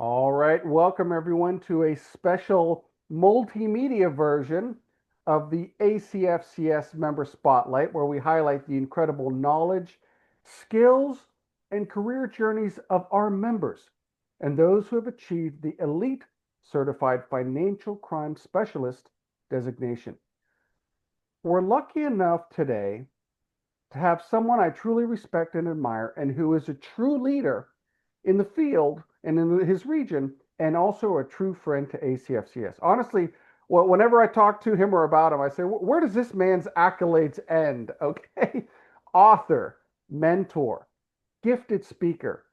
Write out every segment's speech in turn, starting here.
All right, welcome everyone to a special multimedia version of the ACFCS Member Spotlight, where we highlight the incredible knowledge, skills, and career journeys of our members and those who have achieved the elite certified financial crime specialist designation. We're lucky enough today to have someone I truly respect and admire and who is a true leader in the field and in his region, and also a true friend to ACFCS. Honestly, whenever I talk to him or about him, I say, where does this man's accolades end? Okay. Author, mentor, gifted speaker,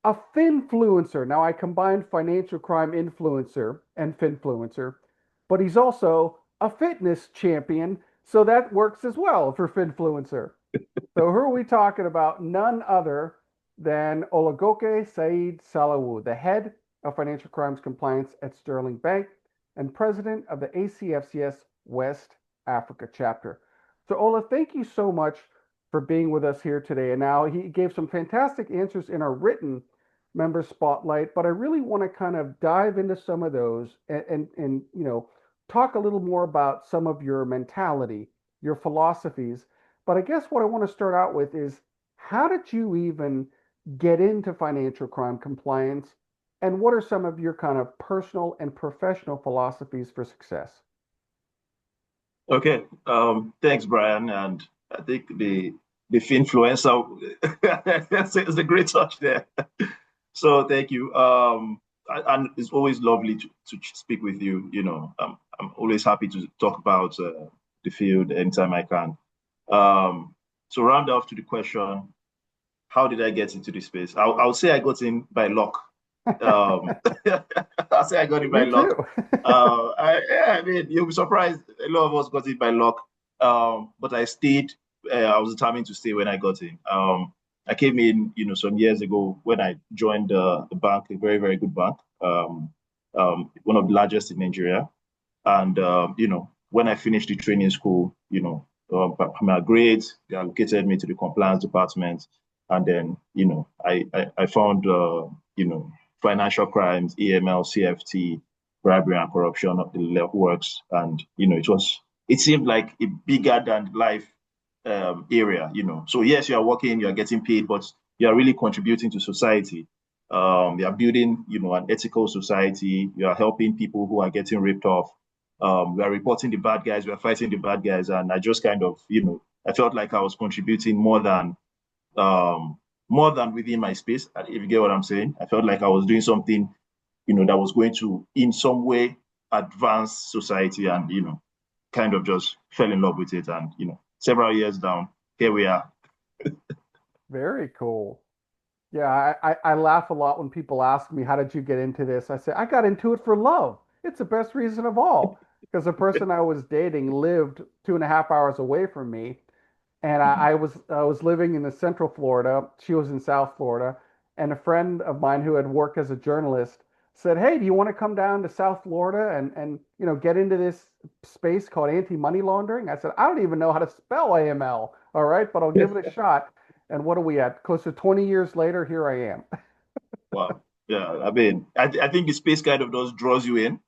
a finfluencer. Now, I combined financial crime influencer and finfluencer, but he's also a fitness champion. So that works as well for finfluencer. So who are we talking about? None other than Olagoke Sayeed Salawu, the head of financial crimes compliance at Sterling Bank and president of the ACFCS West Africa Chapter. So Ola, thank you so much for being with us here today. And now he gave some fantastic answers in our written member spotlight, but I really want to kind of dive into some of those and talk a little more about some of your mentality, your philosophies. But I guess what I want to start out with is how did you even get into financial crime compliance? And what are some of your kind of personal and professional philosophies for success? Okay. Thanks, Brian. And I think the finfluencer that's a great touch there. So thank you. And it's always lovely to speak with you. I'm always happy to talk about the field anytime I can. So round off to the question, how did I get into this space? I'll say I got in by luck. Um, I'll say I got it by Me luck. too. Yeah, I mean, you'll be surprised. A lot of us got it by luck. But I stayed. I was determined to stay when I got in. I came in, some years ago when I joined the bank, a very, very good bank, one of the largest in Nigeria. And when I finished the training school, my grades, they allocated me to the compliance department, and then I found financial crimes, EML, CFT, bribery and corruption of the works, and it seemed like a bigger than life area. So yes, you are working, you are getting paid, but you are really contributing to society. You are building, an ethical society. You are helping people who are getting ripped off. We are reporting the bad guys, we are fighting the bad guys, and I just kind of, I felt like I was contributing more than within my space. If you get what I'm saying, I felt like I was doing something, that was going to, in some way, advance society, and kind of just fell in love with it. And several years down, here we are. Very cool. Yeah, I laugh a lot when people ask me, how did you get into this? I say, I got into it for love. It's the best reason of all. Because the person I was dating lived 2.5 hours away from me. And I was living in the Central Florida. She was in South Florida. And a friend of mine who had worked as a journalist said, hey, do you want to come down to South Florida and get into this space called anti-money laundering? I said, I don't even know how to spell AML. All right, but I'll give it a shot. And what are we at? Close to 20 years later, here I am. Wow. Yeah, I mean, I think the space kind of does draws you in,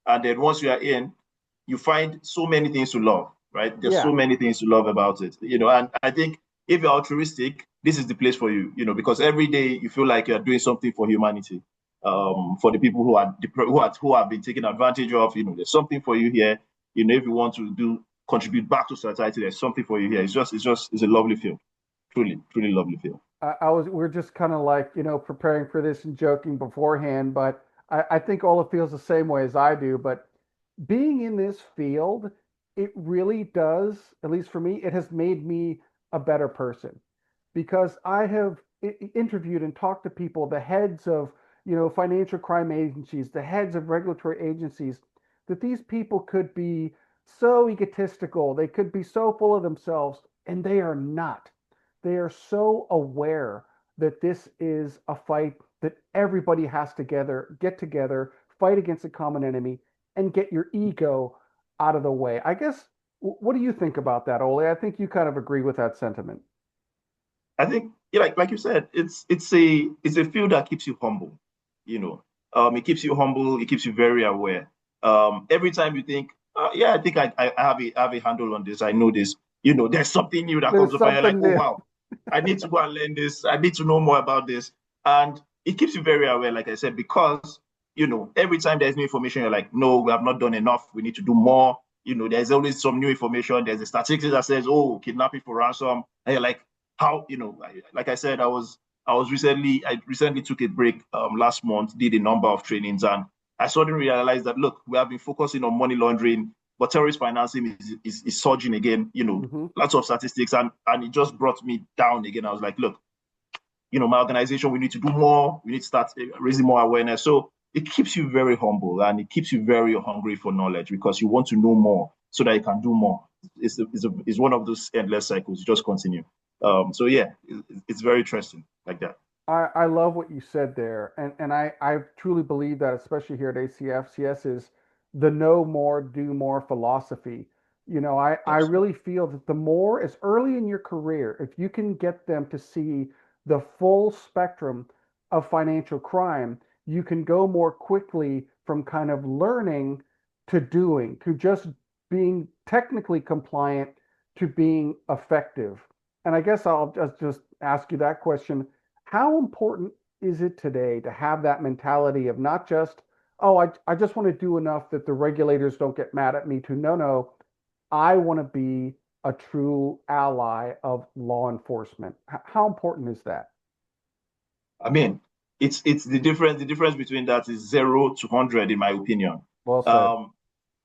and then once you are in, you find so many things to love, right? There's so Yeah. many things to love about it, and I think if you're altruistic, this is the place for you, because every day you feel like you're doing something for humanity, for the people who have been taken advantage of. There's something for you here. If you want to contribute back to society, there's something for you here. It's a lovely feel, truly, truly lovely feel. We're just kind of like, preparing for this and joking beforehand, but I think Ola feels the same way as I do. But being in this field, it really does, at least for me, it has made me a better person because I have interviewed and talked to people, the heads of, financial crime agencies, the heads of regulatory agencies, that these people could be so egotistical, they could be so full of themselves, and they are not. They are so aware that this is a fight that everybody has to get together, fight against a common enemy, and get your ego out of the way. I guess, what do you think about that, Ole? I think you kind of agree with that sentiment. I think, like you said, it's a field that keeps you humble. You know, It keeps you humble. It keeps you very aware. Every time you think, yeah, I think I have a handle on this. I know this. There's something new that comes There's up, and you're like, something oh new. wow, I need to go and learn this. I need to know more about this, and it keeps you very aware. Like I said, because every time there's new information, you're like, no, we have not done enough. We need to do more. There's always some new information. There's a statistics that says, oh, kidnapping for ransom, and you're like, how? Like I said, I recently took a break last month, did a number of trainings, and I suddenly realized that look, we have been focusing on money laundering, but terrorist financing is surging again. Mm-hmm. Lots of statistics, and it just brought me down again. I was like, look, my organization, we need to do more. We need to start raising more awareness. So it keeps you very humble and it keeps you very hungry for knowledge because you want to know more so that you can do more. It's one of those endless cycles. You just continue. So yeah, it's very interesting like that. I love what you said there. And I truly believe that, especially here at ACFCS, is the know more, do more philosophy. I Absolutely. really feel that the more is early in your career, if you can get them to see the full spectrum of financial crime, you can go more quickly from kind of learning to doing, to just being technically compliant to being effective. And I guess I'll just ask you that question: how important is it today to have that mentality of not just, oh, I just want to do enough that the regulators don't get mad at me, to no, no, I want to be a true ally of law enforcement? How important is that? I mean, it's the difference. The difference between that is 0 to 100, in my opinion. Well said. Um,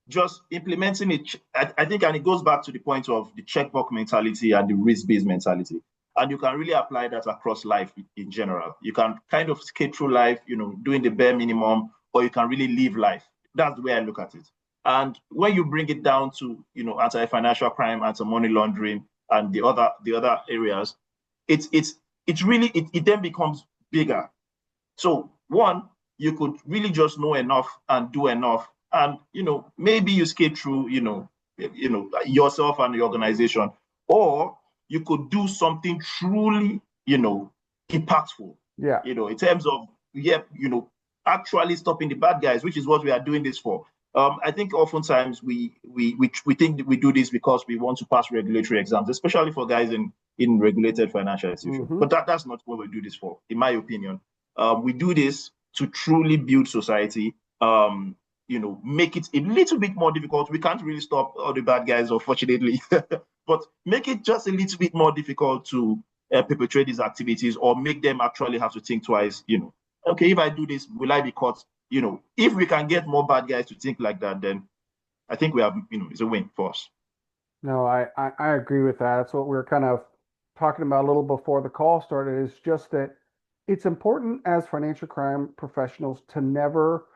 just implementing it, I think, and it goes back to the point of the checkbox mentality and the risk-based mentality. And you can really apply that across life in general. You can kind of skate through life, doing the bare minimum, or you can really live life. That's the way I look at it. And when you bring it down to, anti-financial crime, anti-money laundering, and the other areas, it's really it then becomes bigger. So one, you could really just know enough and do enough, and maybe you skate through, yourself and the organization, or you could do something truly, impactful, Yeah. in terms of actually stopping the bad guys, which is what we are doing this for. I think oftentimes we think that we do this because we want to pass regulatory exams, especially for guys in regulated financial institutions. Mm-hmm. But that's not what we do this for, in my opinion. We do this to truly build society, make it a little bit more difficult. We can't really stop all the bad guys, unfortunately, but make it just a little bit more difficult to perpetrate these activities, or make them actually have to think twice. Okay, if I do this, will I be caught? If we can get more bad guys to think like that, then I think we have, it's a win for us. No, I agree with that. That's what we were kind of talking about a little before the call started, is just that it's important as financial crime professionals to never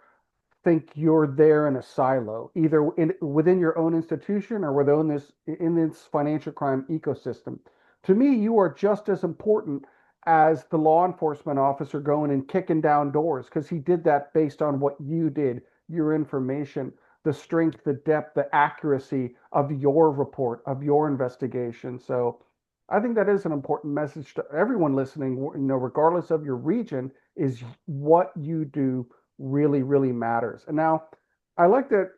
think you're there in a silo, either within your own institution or within this financial crime ecosystem. To me, you are just as important as the law enforcement officer going and kicking down doors, because he did that based on what you did, your information, the strength, the depth, the accuracy of your report, of your investigation. So I think that is an important message to everyone listening, regardless of your region, is what you do really, really matters. And now I like that.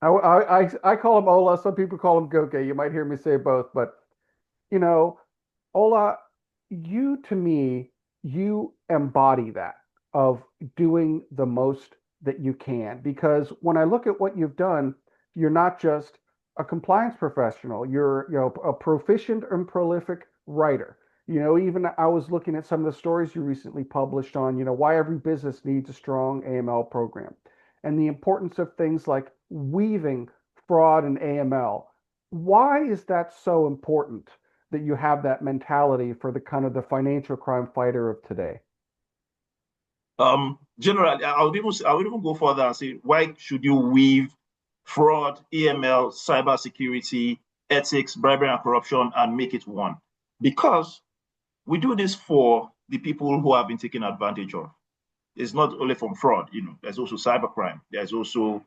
I call him Ola. Some people call him Goke. You might hear me say both, but you know, Ola, you, to me, you embody that of doing the most that you can. Because when I look at what you've done, you're not just a compliance professional. You're, a proficient and prolific writer. Even I was looking at some of the stories you recently published on, why every business needs a strong AML program, and the importance of things like weaving fraud and AML. Why is that so important, that you have that mentality for the kind of the financial crime fighter of today? Generally, I would even go further and say, why should you weave fraud, AML, cybersecurity, ethics, bribery and corruption, and make it one? Because we do this for the people who have been taken advantage of. It's not only from fraud, there's also cybercrime, there's also,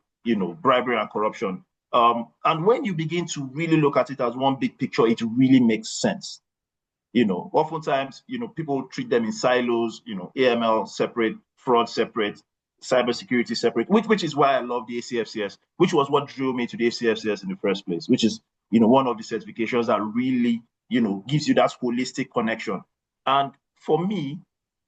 bribery and corruption. And when you begin to really look at it as one big picture, it really makes sense. Oftentimes, people treat them in silos, AML separate, fraud separate, cybersecurity separate, which is why I love the ACFCS, which was what drew me to the ACFCS in the first place, which is, one of the certifications that really, gives you that holistic connection. And for me,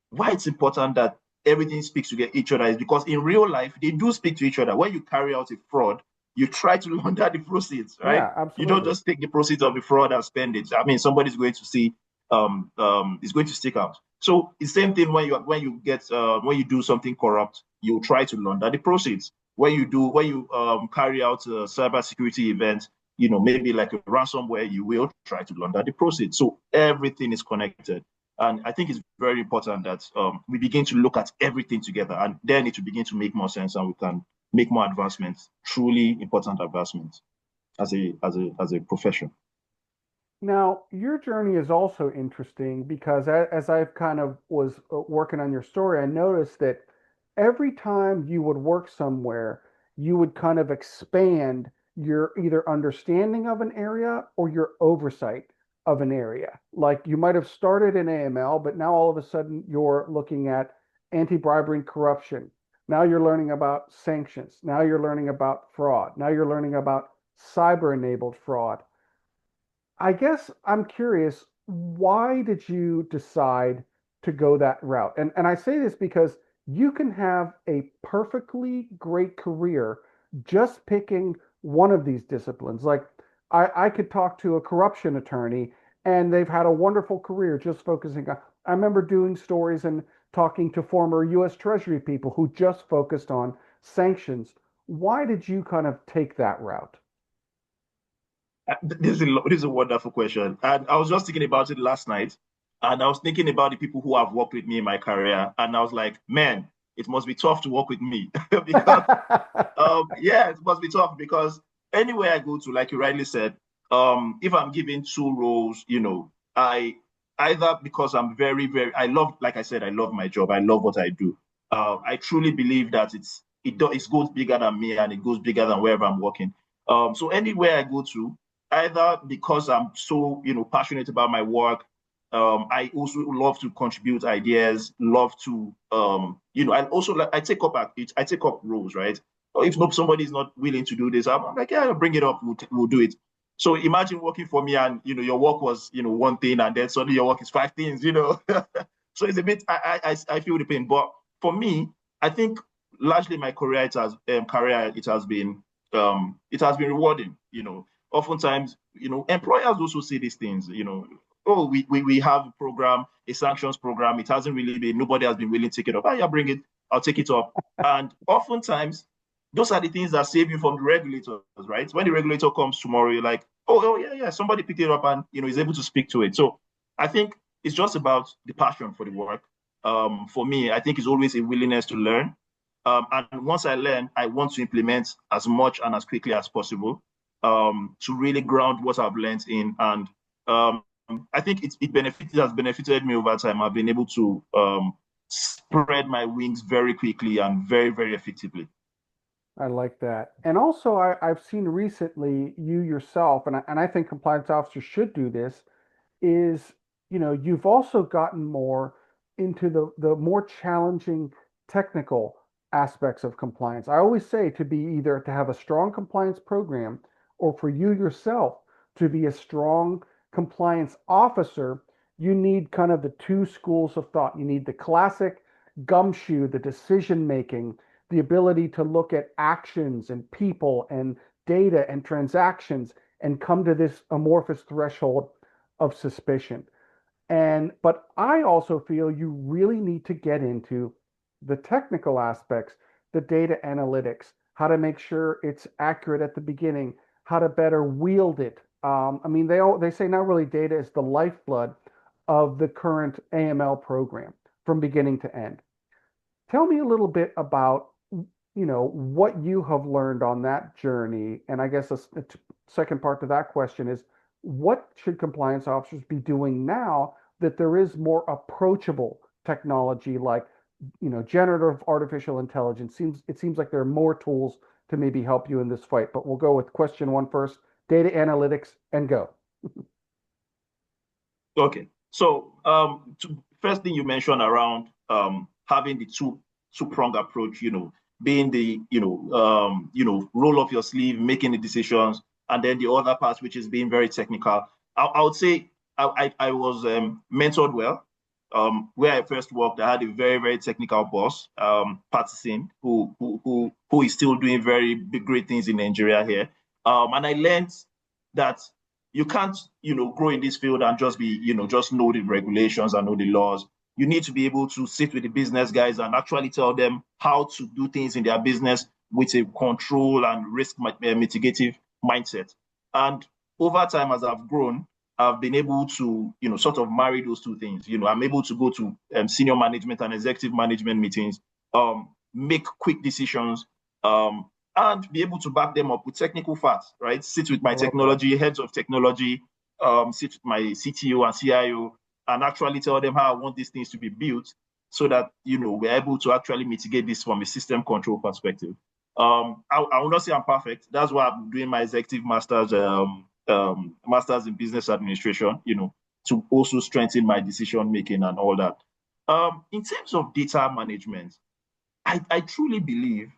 why it's important that everything speaks to each other is because in real life, they do speak to each other. When you carry out a fraud, you try to launder the proceeds, right? Yeah, You don't absolutely. just take the proceeds of the fraud and spend it. I mean, somebody's going to see, is going to stick out. So the same thing when you do something corrupt, you try to launder the proceeds. When you carry out a cybersecurity event, maybe like a ransomware, you will try to launder the proceeds. So everything is connected. And I think it's very important that we begin to look at everything together, and then it will begin to make more sense, and we can make more advancements, truly important advancements as a profession. Now, your journey is also interesting because as I've kind of was working on your story, I noticed that every time you would work somewhere, you would kind of expand your either understanding of an area or your oversight of an area. Like you might have started in AML, but now all of a sudden you're looking at anti-bribery and corruption. Now you're learning about sanctions. Now you're learning about fraud. Now you're learning about cyber-enabled fraud. I guess I'm curious, why did you decide to go that route? And I say this because you can have a perfectly great career just picking one of these disciplines. Like I could talk to a corruption attorney and they've had a wonderful career just focusing on. I remember doing stories and talking to former US Treasury people who just focused on sanctions. Why did you kind of take that route? This is a wonderful question. And I was just thinking about it last night. And I was thinking about the people who have worked with me in my career. And I was like, man, it must be tough to work with me. Because, yeah, it must be tough because anywhere I go to, like you rightly said, if I'm given two roles, I either because I'm very, very, I love, like I said, I love my job. I love what I do. I truly believe that it goes bigger than me and it goes bigger than wherever I'm working. So anywhere I go to, either because I'm so passionate about my work. I also love to contribute ideas. Love to I also like I take up roles, right? Or if somebody is not willing to do this, I'm like, yeah, I'll bring it up. We'll do it. So imagine working for me, and your work was one thing, and then suddenly your work is five things. So it's a bit. I feel the pain, but for me, I think largely my career it has been rewarding. Oftentimes, employers also see these things, oh, we have a program, a sanctions program. It hasn't really been, nobody has been willing to take it up. Ah, yeah, bring it, I'll take it up. And oftentimes, those are the things that save you from the regulators, right? When the regulator comes tomorrow, you're like, oh yeah, yeah, somebody picked it up and, is able to speak to it. So I think it's just about the passion for the work. For me, I think it's always a willingness to learn. And once I learn, I want to implement as much and as quickly as possible to really ground what I've learned in. And I think it has benefited me over time. I've been able to spread my wings very quickly and very, very effectively. I like that. And also, I've seen recently you yourself, and I think compliance officers should do this, is, you've also gotten more into the more challenging technical aspects of compliance. I always say to be either to have a strong compliance program or for you yourself to be a strong compliance officer, you need kind of the two schools of thought. You need the classic gumshoe, the decision making, the ability to look at actions and people and data and transactions and come to this amorphous threshold of suspicion. But I also feel you really need to get into the technical aspects, the data analytics, how to make sure it's accurate at the beginning, how to better wield it. I mean, they say now really data is the lifeblood of the current AML program from beginning to end. Tell me a little bit about, what you have learned on that journey. And I guess the second part to that question is, what should compliance officers be doing now that there is more approachable technology like, generative artificial intelligence? It seems like there are more tools to maybe help you in this fight. But we'll go with question one first, data analytics, and go. Okay. So, first thing you mentioned around having the two-prong approach, being the roll up your sleeve, making the decisions, and then the other part, which is being very technical. I would say I was mentored well. Where I first worked, I had a very, very technical boss, Patterson, who is still doing very big, great things in Nigeria here. And I learned that you can't, grow in this field and just be, just know the regulations and know the laws. You need to be able to sit with the business guys and actually tell them how to do things in their business with a control and risk mitigative mindset. And over time, as I've grown, I've been able to, sort of marry those two things. I'm able to go to senior management and executive management meetings, make quick decisions, and be able to back them up with technical facts, right? Sit with my technology, heads of technology, sit with my CTO and CIO, and actually tell them how I want these things to be built so that, we're able to actually mitigate this from a system control perspective. I will not say I'm perfect. That's why I'm doing my executive master's master's in business administration, to also strengthen my decision making and all that. In terms of data management, I truly believe,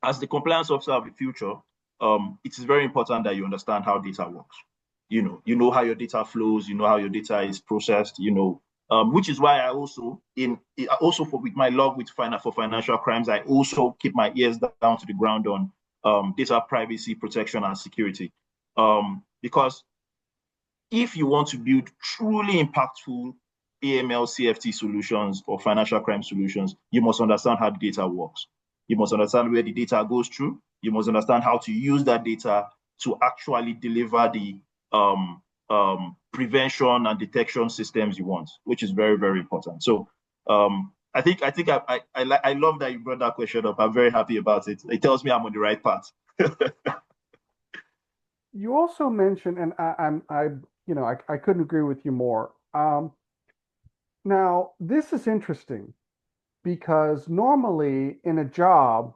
as the compliance officer of the future, it is very important that you understand how data works. You know how your data flows, you know how your data is processed, which is why I also with my love for financial crimes, I also keep my ears down to the ground on data privacy, protection, and security. Because if you want to build truly impactful AML CFT solutions or financial crime solutions, you must understand how the data works. You must understand where the data goes through. You must understand how to use that data to actually deliver the prevention and detection systems you want, which is very, very important. So I love that you brought that question up. I'm very happy about it. It tells me I'm on the right path. You also mentioned, and I couldn't agree with you more. Now, this is interesting because normally in a job,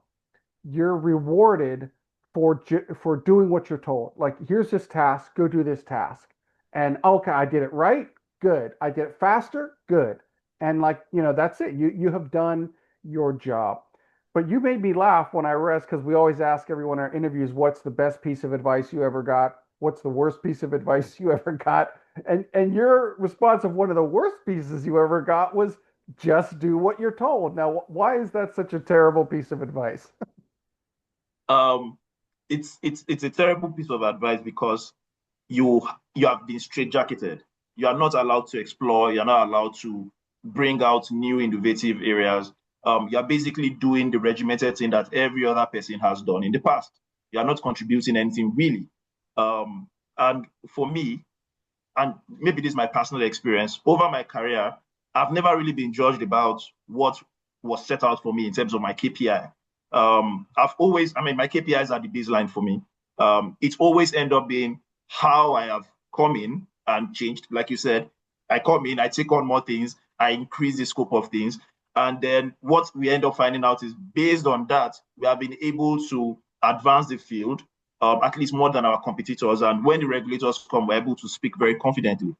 you're rewarded for doing what you're told. Like, here's this task, go do this task. And okay, I did it right, good. I did it faster, good. And like, that's it. You have done your job. But you made me laugh when I read, because we always ask everyone in our interviews, what's the best piece of advice you ever got? What's the worst piece of advice you ever got? And your response of one of the worst pieces you ever got was just do what you're told. Now, why is that such a terrible piece of advice? Um, it's a terrible piece of advice because you you have been straitjacketed. You are not allowed to explore. You're not allowed to bring out new innovative areas. You're basically doing the regimented thing that every other person has done in the past. You're not contributing anything really. And for me, and maybe this is my personal experience, over my career, I've never really been judged about what was set out for me in terms of my KPI. My KPIs are the baseline for me. It's always end up being how I have come in and changed. Like you said, I come in, I take on more things, I increase the scope of things. And then what we end up finding out is based on that, we have been able to advance the field, at least more than our competitors. And when the regulators come, we're able to speak very confidently.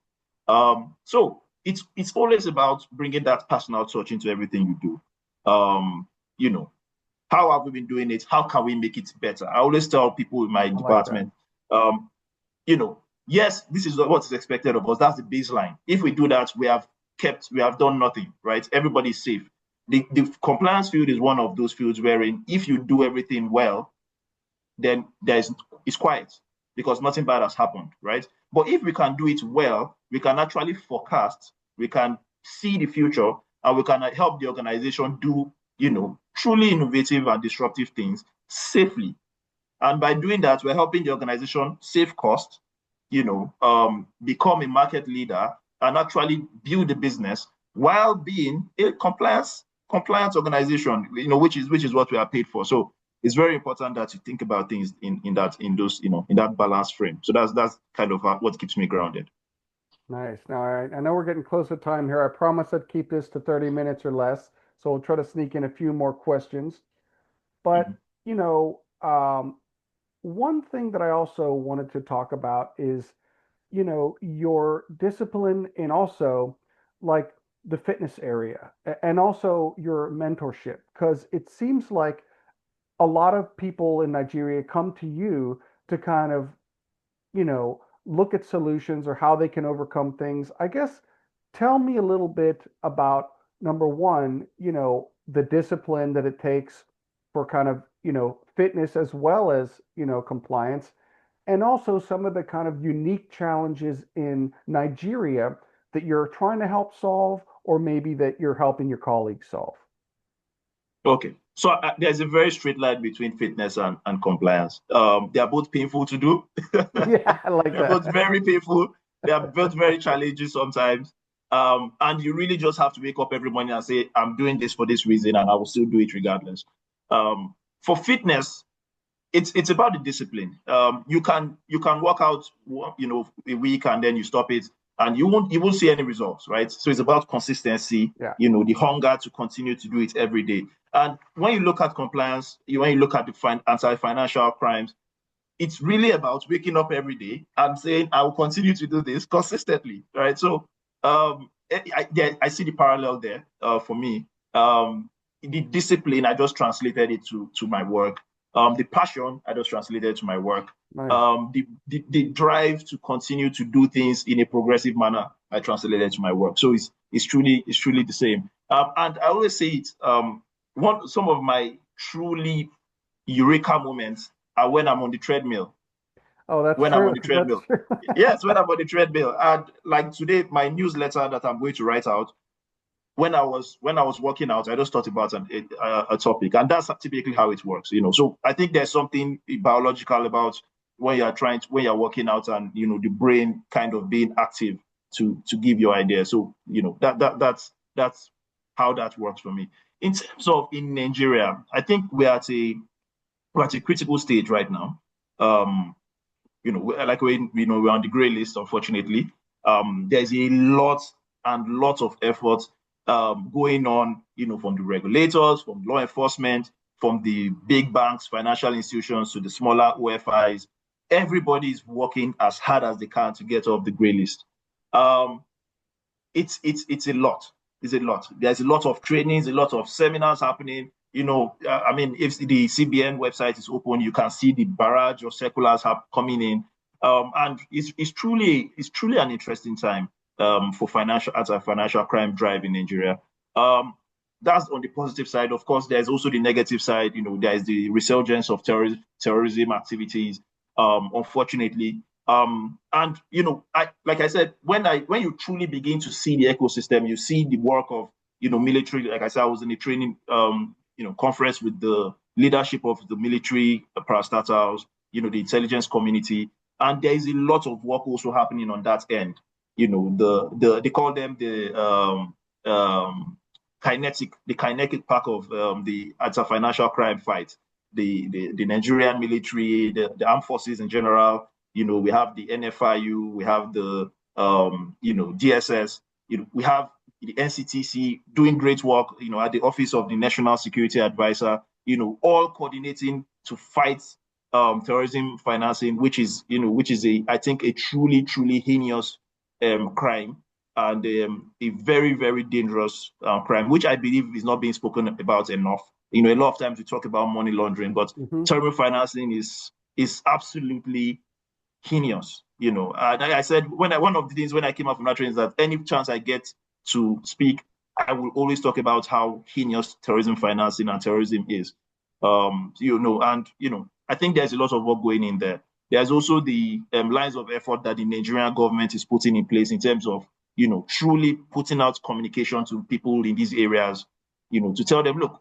So it's always about bringing that personal touch into everything you do. You know, how have we been doing it? How can we make it better? I always tell people in my I like that. department, yes, this is what is expected of us. That's the baseline. If we do that, we have done nothing, right? Everybody's safe. The compliance field is one of those fields wherein if you do everything well, then it's quiet because nothing bad has happened, right? But if we can do it well, we can actually forecast, we can see the future, and we can help the organization do, truly innovative and disruptive things safely. And by doing that, we're helping the organization save costs, become a market leader and actually build a business while being a compliance organization, which is what we are paid for. So it's very important that you think about things in that balance frame. So that's kind of what keeps me grounded. Nice. Now, I know we're getting close to time here. I promised I'd keep this to 30 minutes or less, so we'll try to sneak in a few more questions. Mhm. But, one thing that I also wanted to talk about is your discipline and also like the fitness area and also your mentorship, because it seems like a lot of people in Nigeria come to you to kind of, look at solutions or how they can overcome things. I guess tell me a little bit about number one, the discipline that it takes for kind of, fitness as well as, compliance, and also some of the kind of unique challenges in Nigeria that you're trying to help solve, or maybe that you're helping your colleagues solve. Okay. So there's a very straight line between fitness and compliance. They are both painful to do. Yeah, I like They're both that. very painful. They are both very challenging sometimes. And you really just have to wake up every morning and say, I'm doing this for this reason, and I will still do it regardless. For fitness, it's about the discipline. You can work out, a week and then you stop it, and you won't see any results, right? So it's about consistency. Yeah. The hunger to continue to do it every day. And when you look at compliance, when you look at the anti-financial crimes, it's really about waking up every day and saying, I will continue to do this consistently, right? So I see the parallel there for me. The discipline, I just translated it to my work. The passion, I just translated to my work. Nice. The drive to continue to do things in a progressive manner, I translated to my work. So it's truly the same. And I always say it. Some of my truly eureka moments are when I'm on the treadmill. Oh, that's When I'm on true. the That's treadmill. true. Yes, when I'm on the treadmill. And like today, my newsletter that I'm going to write out, when I was working out, I just thought about a topic, and that's typically how it works. So I think there's something biological about when you're working out, and the brain kind of being active to give your idea. So that's how that works for me. In terms of in Nigeria, I think we're at a critical stage right now. Um, like we're on the gray list, unfortunately. There's a lot of effort going on, from the regulators, from law enforcement, from the big banks, financial institutions to the smaller OFIs. Everybody is working as hard as they can to get off the gray list. Um, it's a lot. It's a lot. There's a lot of trainings, a lot of seminars happening. I mean, if the CBN website is open, you can see the barrage of circulars coming in, and it's truly an interesting time for financial crime drive in Nigeria. Um, that's on the positive side. Of course, there's also the negative side. There's the resurgence of terrorism activities. Unfortunately, and like I said, when you truly begin to see the ecosystem, you see the work of military. Like I said, I was in a training conference with the leadership of the military parastatals, the intelligence community, and there is a lot of work also happening on that end. They call them the kinetic part of the anti-financial crime fight. The Nigerian military, the armed forces in general. We have the NFIU, we have the DSS, we have the NCTC doing great work, at the Office of the National Security Advisor, all coordinating to fight terrorism financing, which is I think a truly, truly heinous crime, and a very, very dangerous crime, which I believe is not being spoken about enough. A lot of times we talk about money laundering, but Hmm. terrorism financing is absolutely heinous. Like I said, one of the things when I came out from that training is that any chance I get to speak, I will always talk about how heinous terrorism financing and terrorism is. And I think there's a lot of work going in there. There's also the lines of effort that the Nigerian government is putting in place in terms of truly putting out communication to people in these areas, to tell them, look,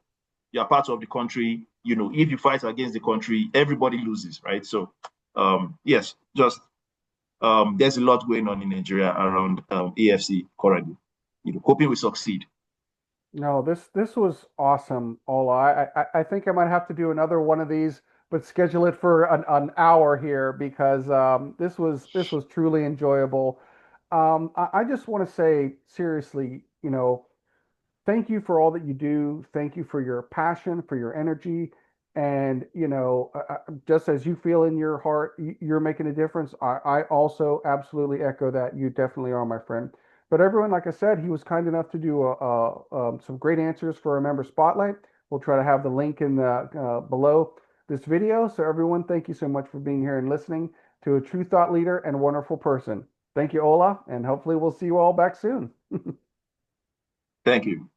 you're part of the country. If you fight against the country, everybody loses, right? So yes, just there's a lot going on in Nigeria around AFC currently. Hoping we succeed. No, this was awesome, Ola. I think I might have to do another one of these, but schedule it for an hour here because this was truly enjoyable. I just want to say seriously, thank you for all that you do. Thank you for your passion, for your energy, And, just as you feel in your heart, you're making a difference. I also absolutely echo that. You definitely are, my friend. But everyone, like I said, he was kind enough to do some great answers for a member spotlight. We'll try to have the link in the below this video. So everyone, thank you so much for being here and listening to a true thought leader and wonderful person. Thank you, Ola, and hopefully we'll see you all back soon. Thank you.